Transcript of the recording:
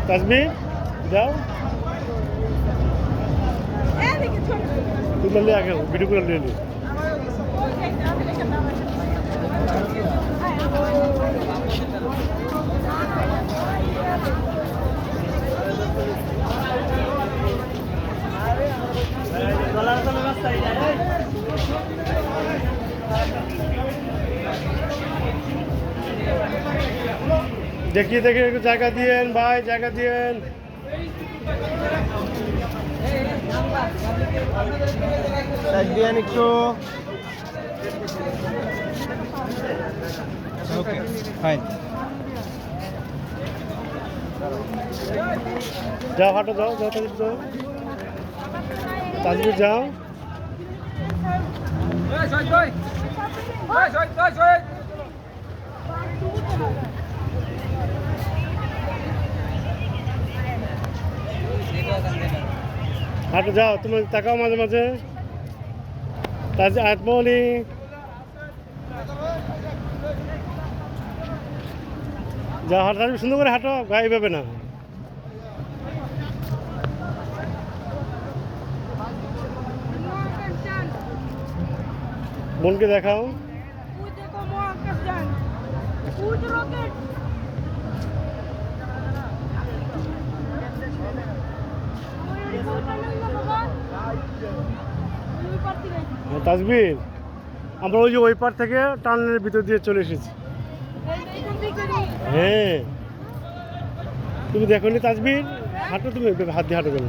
তাসবির যাও তুই ले आके वीडियो कर ले ले देखिए देखिए जगह दिए भाई जगह दिए ओके फाइन जाओ हटो जाओ जाओ ताजवीर जाओ हटो जाओ तुम ताकाओ माঝে মাঝে ताज आत्मोली যাও হাঁটা সুন্দর করে হাঁটো গায়ে পাবে না বোনকে দেখাও তাসবির আমরা ওই যে ওই পার থেকে টানেলের ভিতর দিয়ে চলে এসেছি হ্যাঁ তুমি দেখো নি তাসবির হাঁটো তুমি হাত দিয়ে হাঁটো কেন